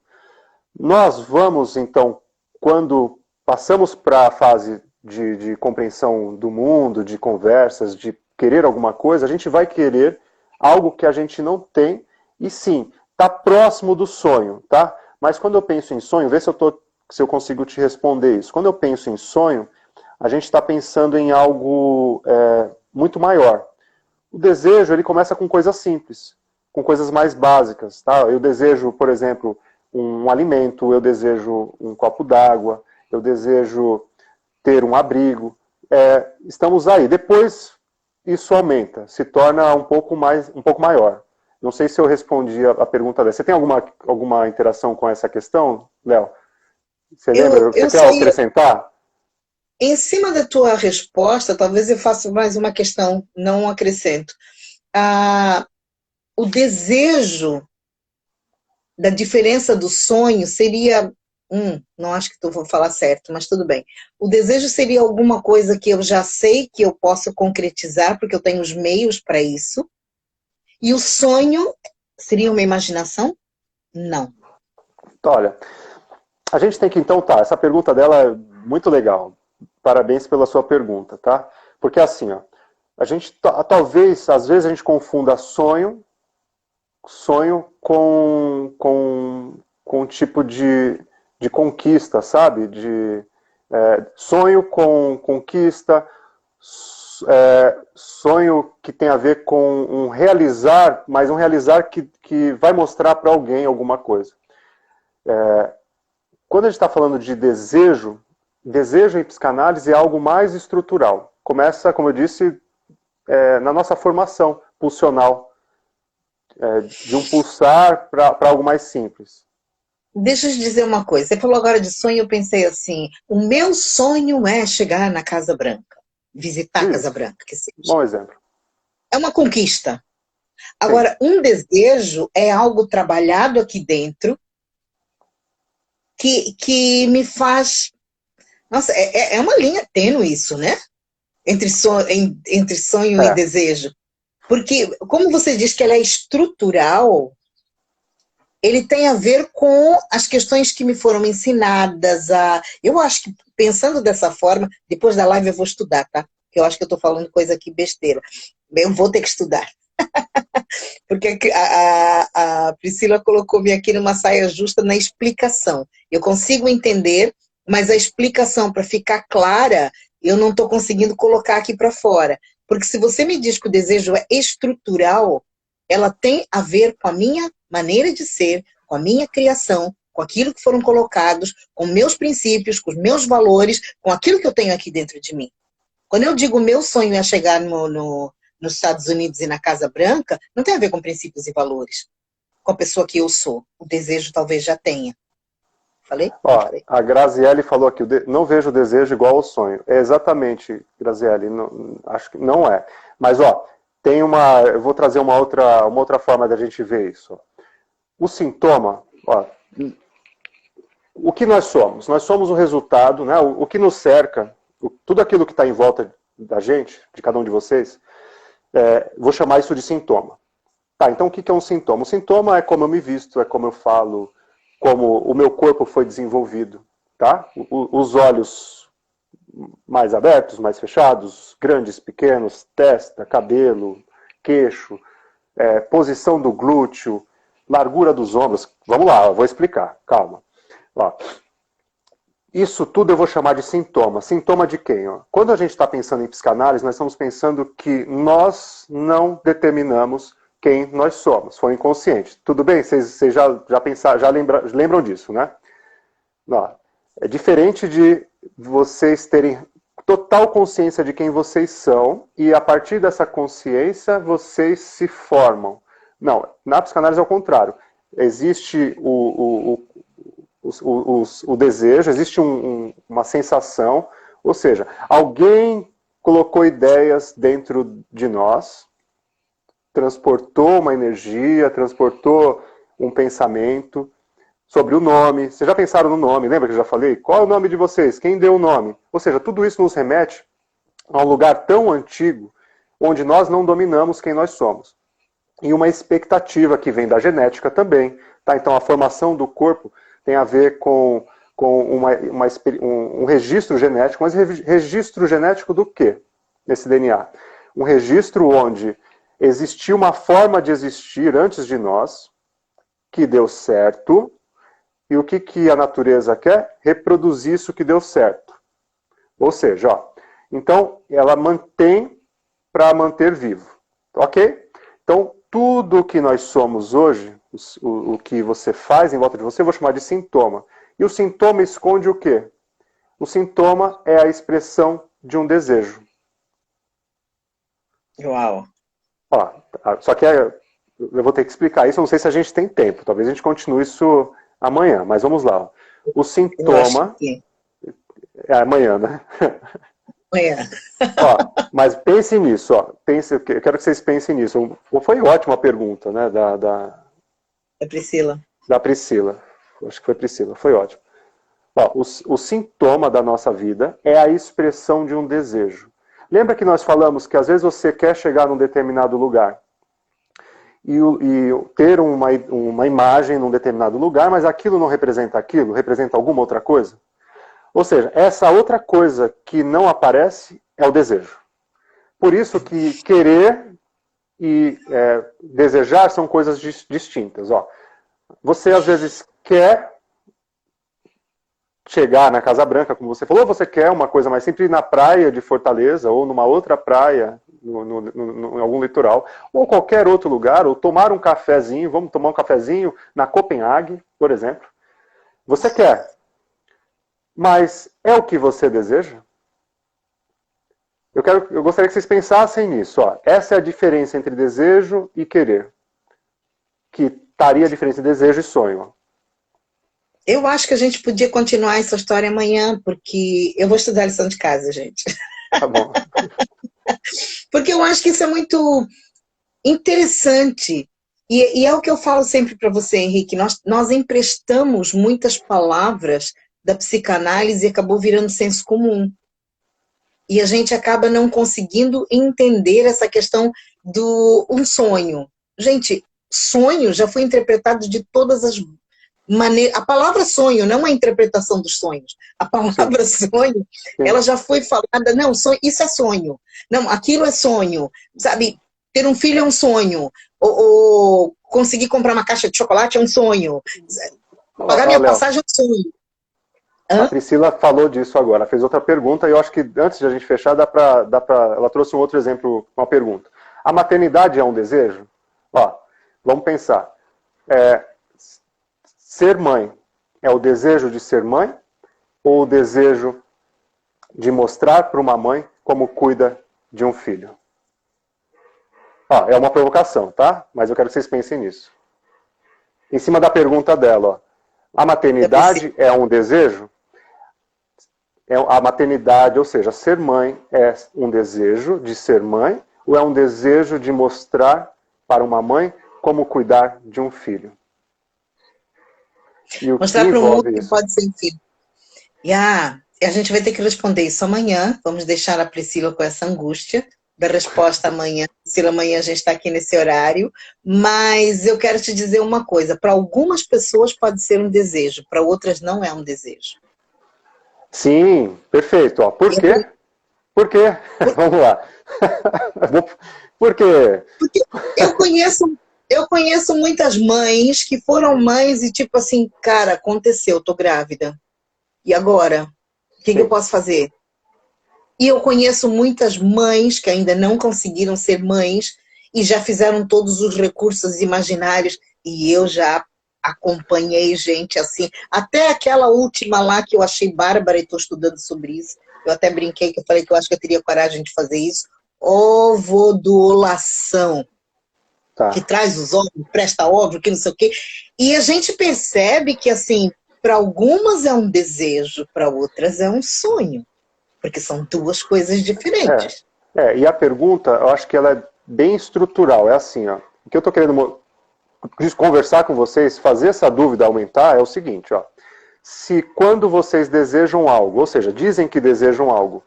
Nós vamos, então, quando passamos para a fase de compreensão do mundo, de conversas, de querer alguma coisa, a gente vai querer algo que a gente não tem, e sim, está próximo do sonho, tá? Mas quando eu penso em sonho, vê se eu consigo te responder isso. Quando eu penso em sonho, a gente está pensando em algo muito maior. O desejo, ele começa com coisas simples, com coisas mais básicas, tá? Eu desejo, por exemplo, um alimento, eu desejo um copo d'água, eu desejo ter um abrigo. Estamos aí. Depois, isso aumenta, se torna um pouco maior. Não sei se eu respondi a pergunta dessa. Você tem alguma interação com essa questão, Léo? Você lembra? Você quer acrescentar? Em cima da tua resposta, talvez eu faça mais uma questão, não um acrescento. O desejo da diferença do sonho seria... não acho que vou falar certo, mas tudo bem. O desejo seria alguma coisa que eu já sei que eu posso concretizar, porque eu tenho os meios para isso. E o sonho seria uma imaginação? Não. Olha, a gente tem que então, essa pergunta dela é muito legal. Parabéns pela sua pergunta, tá? Porque assim, ó, a gente talvez, às vezes a gente confunda sonho com um tipo de conquista, sabe? Sonho com conquista, sonho que tem a ver com um realizar, mas um realizar que vai mostrar para alguém alguma coisa. Quando a gente está falando de desejo em psicanálise é algo mais estrutural. Começa, como eu disse, na nossa formação pulsional, de um pulsar para algo mais simples. Deixa eu te dizer uma coisa. Você falou agora de sonho, eu pensei assim, o meu sonho é chegar na Casa Branca, visitar a Casa Branca, que seja. Bom exemplo. É uma conquista. Agora, um desejo é algo trabalhado aqui dentro que me faz... Nossa, é uma linha tênue isso, né? Entre sonho e desejo. Porque, como você diz que ela é estrutural, ele tem a ver com as questões que me foram ensinadas. Eu acho que, pensando dessa forma, depois da live eu vou estudar, tá? Porque eu acho que eu estou falando coisa aqui besteira. Eu vou ter que estudar. Porque a Priscila colocou-me aqui numa saia justa na explicação. Eu consigo entender, mas a explicação, para ficar clara, eu não estou conseguindo colocar aqui para fora. Porque se você me diz que o desejo é estrutural, ela tem a ver com a minha maneira de ser, com a minha criação, com aquilo que foram colocados, com meus princípios, com os meus valores, com aquilo que eu tenho aqui dentro de mim. Quando eu digo meu sonho é chegar nos Estados Unidos e na Casa Branca, não tem a ver com princípios e valores. Com a pessoa que eu sou. O desejo talvez já tenha. Falei? Falei. A Graziele falou aqui, não vejo o desejo igual ao sonho. É exatamente, Graziele, acho que não é. Mas, eu vou trazer uma outra forma da gente ver isso. O sintoma, o que nós somos? Nós somos o resultado, né? O que nos cerca, tudo aquilo que está em volta da gente, de cada um de vocês, vou chamar isso de sintoma. Tá, então o que é um sintoma? O sintoma é como eu me visto, é como eu falo, como o meu corpo foi desenvolvido. Tá? Os olhos mais abertos, mais fechados, grandes, pequenos, testa, cabelo, queixo, posição do glúteo, largura dos ombros. Vamos lá, eu vou explicar, calma. Ó, isso tudo eu vou chamar de sintoma. Sintoma de quem? Ó? Quando a gente está pensando em psicanálise, nós estamos pensando que nós não determinamos quem nós somos. Foi inconsciente. Tudo bem? Vocês já pensaram, lembram disso, né? Ó, é diferente de vocês terem total consciência de quem vocês são e a partir dessa consciência vocês se formam. Não, na psicanálise é o contrário. Existe o desejo, existe uma sensação, ou seja, alguém colocou ideias dentro de nós, transportou uma energia, transportou um pensamento sobre o nome. Vocês já pensaram no nome? Lembra que eu já falei? Qual é o nome de vocês? Quem deu o nome? Ou seja, tudo isso nos remete a um lugar tão antigo onde nós não dominamos quem nós somos. E uma expectativa que vem da genética também. Tá? Então a formação do corpo tem a ver com um registro genético. Mas registro genético do quê? Nesse DNA? Um registro onde existiu uma forma de existir antes de nós, que deu certo, e o que a natureza quer? Reproduzir isso que deu certo. Ou seja, ó, então ela mantém para manter vivo. Ok? Então, tudo que nós somos hoje, o que você faz em volta de você, eu vou chamar de sintoma. E o sintoma esconde o quê? O sintoma é a expressão de um desejo. Uau! Ó, só que eu vou ter que explicar isso, eu não sei se a gente tem tempo. Talvez a gente continue isso amanhã, mas vamos lá. O sintoma... É amanhã, né? Amanhã. Ó, mas pense nisso, ó. Eu quero que vocês pensem nisso. Foi ótima a pergunta, né? Da Priscila. Da Priscila. Acho que foi Priscila, foi ótimo. Ó, o sintoma da nossa vida é a expressão de um desejo. Lembra que nós falamos que às vezes você quer chegar num determinado lugar e ter uma imagem num determinado lugar, mas aquilo não representa aquilo, representa alguma outra coisa? Ou seja, essa outra coisa que não aparece é o desejo. Por isso que querer e desejar são coisas distintas. Ó, você às vezes quer chegar na Casa Branca, como você falou, ou você quer uma coisa mais simples na praia de Fortaleza, ou numa outra praia, em algum litoral, ou qualquer outro lugar, ou tomar um cafezinho, vamos tomar um cafezinho na Copenhague, por exemplo. Você quer, mas é o que você deseja? Eu gostaria que vocês pensassem nisso. Ó. Essa é a diferença entre desejo e querer. Que estaria a diferença entre desejo e sonho. Ó. Eu acho que a gente podia continuar essa história amanhã, porque eu vou estudar a lição de casa, gente. Tá bom. Porque eu acho que isso é muito interessante. E é o que eu falo sempre para você, Henrique. Nós emprestamos muitas palavras da psicanálise e acabou virando senso comum. E a gente acaba não conseguindo entender essa questão do um sonho. Gente, sonho já foi interpretado de todas as maneiras. A palavra sonho não é a interpretação dos sonhos. A palavra sonho, ela já foi falada. Não, sonho, isso é sonho. Não, aquilo é sonho. Sabe, ter um filho é um sonho. Ou conseguir comprar uma caixa de chocolate é um sonho. Pagar minha passagem é um sonho. A Priscila falou disso agora, fez outra pergunta e eu acho que antes de a gente fechar, ela trouxe um outro exemplo, uma pergunta. A maternidade é um desejo? Ó, vamos pensar. Ser mãe é o desejo de ser mãe ou o desejo de mostrar para uma mãe como cuida de um filho? Ó, é uma provocação, tá? Mas eu quero que vocês pensem nisso. Em cima da pergunta dela, ó, a maternidade é um desejo? A maternidade, ou seja, ser mãe, é um desejo de ser mãe ou é um desejo de mostrar para uma mãe como cuidar de um filho? E o que Mostrar para o mundo envolve que isso? pode ser um filho. E a gente vai ter que responder isso amanhã. Vamos deixar a Priscila com essa angústia da resposta amanhã. Priscila, amanhã a gente está aqui nesse horário. Mas eu quero te dizer uma coisa. Para algumas pessoas pode ser um desejo, para outras não é um desejo. Sim, perfeito. Ó, por quê? Por quê? Vamos lá. Por quê? Porque eu conheço muitas mães que foram mães e tipo assim, cara, aconteceu, tô grávida. E agora? O que eu posso fazer? E eu conheço muitas mães que ainda não conseguiram ser mães e já fizeram todos os recursos imaginários. E eu já acompanhei gente assim. Até aquela última lá que eu achei bárbara e estou estudando sobre isso. Eu até brinquei que eu falei que eu acho que eu teria coragem de fazer isso. Ovodulação. Tá. Que traz os óvulos, presta óvulo, que não sei o quê. E a gente percebe que, assim, para algumas é um desejo, para outras é um sonho. Porque são duas coisas diferentes. E a pergunta, eu acho que ela é bem estrutural. É assim, ó. O que eu estou querendo conversar com vocês, fazer essa dúvida aumentar, é o seguinte, ó. Se quando vocês desejam algo, ou seja, dizem que desejam algo,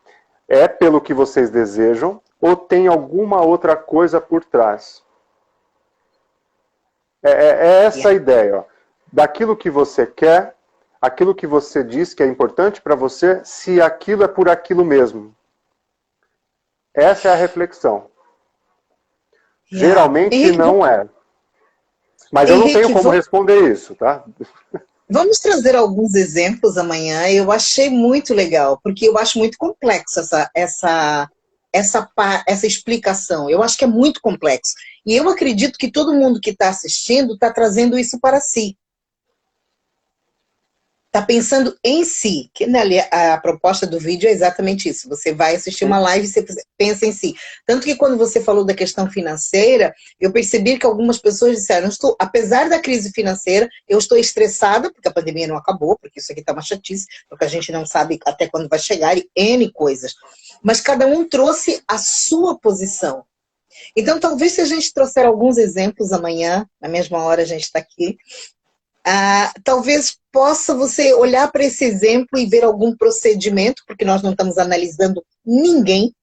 é pelo que vocês desejam ou tem alguma outra coisa por trás? É essa a ideia, ó. Daquilo que você quer, aquilo que você diz que é importante para você, se aquilo é por aquilo mesmo. Essa é a reflexão. Geralmente Henrique, não é. Mas eu não tenho como responder isso, tá? Vamos trazer alguns exemplos amanhã. Eu achei muito legal, porque eu acho muito complexo essa explicação. Eu acho que é muito complexo. E eu acredito que todo mundo que está assistindo está trazendo isso para si. Está pensando em si, que a proposta do vídeo é exatamente isso. Você vai assistir uma live e você pensa em si. Tanto que quando você falou da questão financeira, eu percebi que algumas pessoas disseram, apesar da crise financeira, eu estou estressada, porque a pandemia não acabou, porque isso aqui está uma chatice, porque a gente não sabe até quando vai chegar, e N coisas. Mas cada um trouxe a sua posição. Então, talvez se a gente trouxer alguns exemplos amanhã, na mesma hora a gente está aqui, talvez possa você olhar para esse exemplo e ver algum procedimento, porque nós não estamos analisando ninguém,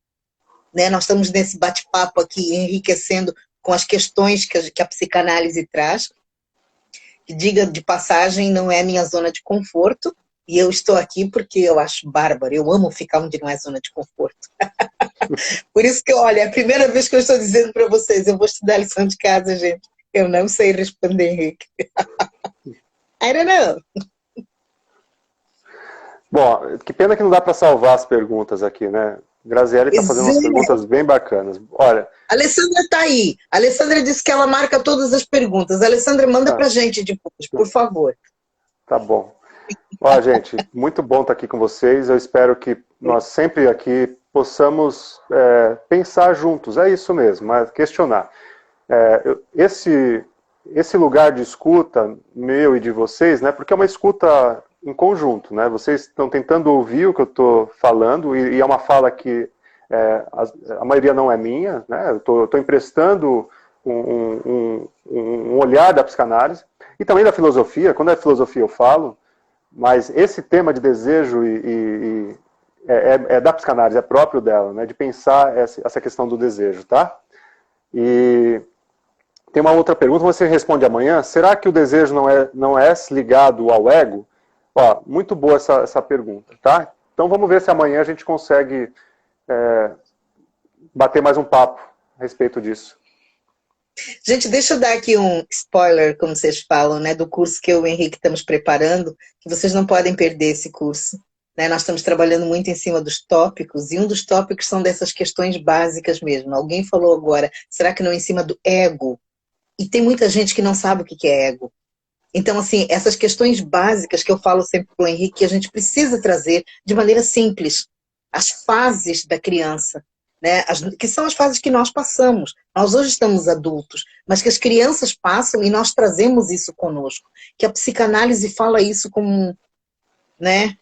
né? Nós estamos nesse bate-papo aqui, enriquecendo com as questões que a psicanálise traz. Que, diga de passagem, não é minha zona de conforto, e eu estou aqui porque eu acho bárbaro, eu amo ficar onde não é zona de conforto. Por isso que, olha, é a primeira vez que eu estou dizendo para vocês, eu vou estudar a lição de casa, gente. Eu não sei responder, Henrique. I don't know. Bom, que pena que não dá para salvar as perguntas aqui, né? Graziele está fazendo umas perguntas bem bacanas. Olha, a Alessandra está aí. A Alessandra disse que ela marca todas as perguntas. A Alessandra, manda para a gente depois, por favor. Tá bom. Ó, gente, muito bom estar aqui com vocês. Eu espero que nós sempre aqui possamos pensar juntos. É isso mesmo, questionar. Esse lugar de escuta meu e de vocês, né? Porque é uma escuta em conjunto, né? Vocês estão tentando ouvir o que eu estou falando e é uma fala que a maioria não é minha, né? Eu estou emprestando um olhar da psicanálise e também da filosofia. Quando é filosofia eu falo, mas esse tema de desejo é da psicanálise, é próprio dela, né? De pensar essa questão do desejo, tá? E tem uma outra pergunta, você responde amanhã. Será que o desejo não é ligado ao ego? Ó, muito boa essa pergunta, tá? Então vamos ver se amanhã a gente consegue bater mais um papo a respeito disso. Gente, deixa eu dar aqui um spoiler, como vocês falam, né, do curso que eu e o Henrique estamos preparando, que vocês não podem perder esse curso. Né? Nós estamos trabalhando muito em cima dos tópicos, e um dos tópicos são dessas questões básicas mesmo. Alguém falou agora, será que não é em cima do ego? E tem muita gente que não sabe o que é ego. Então, assim, essas questões básicas que eu falo sempre para o Henrique, que a gente precisa trazer de maneira simples. As fases da criança, né? Que são as fases que nós passamos. Nós hoje estamos adultos, mas que as crianças passam e nós trazemos isso conosco. Que a psicanálise fala isso como, né?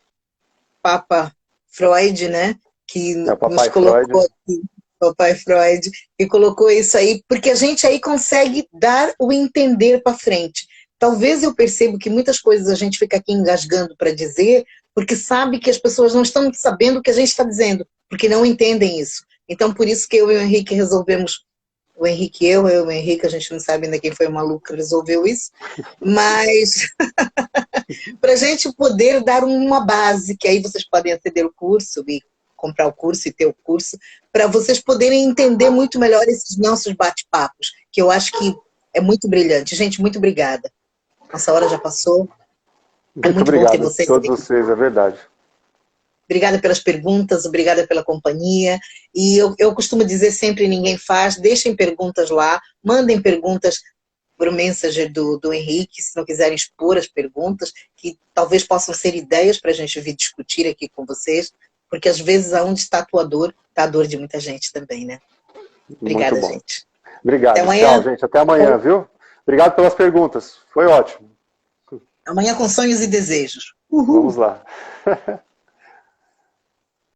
Papa Freud, né? Que nos colocou aqui. Papai Freud, que colocou isso aí, porque a gente aí consegue dar o entender para frente. talvez eu percebo que muitas coisas a gente fica aqui engasgando para dizer, porque sabe que as pessoas não estão sabendo o que a gente está dizendo, porque não entendem isso. Então, por isso que eu e o Henrique resolvemos, o Henrique e eu o Henrique, a gente não sabe ainda quem foi o maluco que resolveu isso, mas para a gente poder dar uma base, que aí vocês podem aceder ao curso e comprar o curso e ter o curso, para vocês poderem entender muito melhor esses nossos bate-papos, que eu acho que é muito brilhante. Gente, muito obrigada. Nossa hora já passou. É Muito muito bom ter obrigado a vocês todos aqui. vocês, é verdade. Obrigada pelas perguntas, obrigada pela companhia. E eu costumo dizer sempre, ninguém faz, deixem perguntas lá, mandem perguntas para o Messenger do Henrique, se não quiserem expor as perguntas, que talvez possam ser ideias para a gente vir discutir aqui com vocês, porque às vezes aonde está a tua dor, está a dor de muita gente também, né? Obrigada, Muito bom. gente. Obrigado. Até amanhã. Tchau, gente. Até amanhã, viu? Obrigado pelas perguntas. Foi ótimo. Amanhã com sonhos e desejos. Vamos Uhul! lá.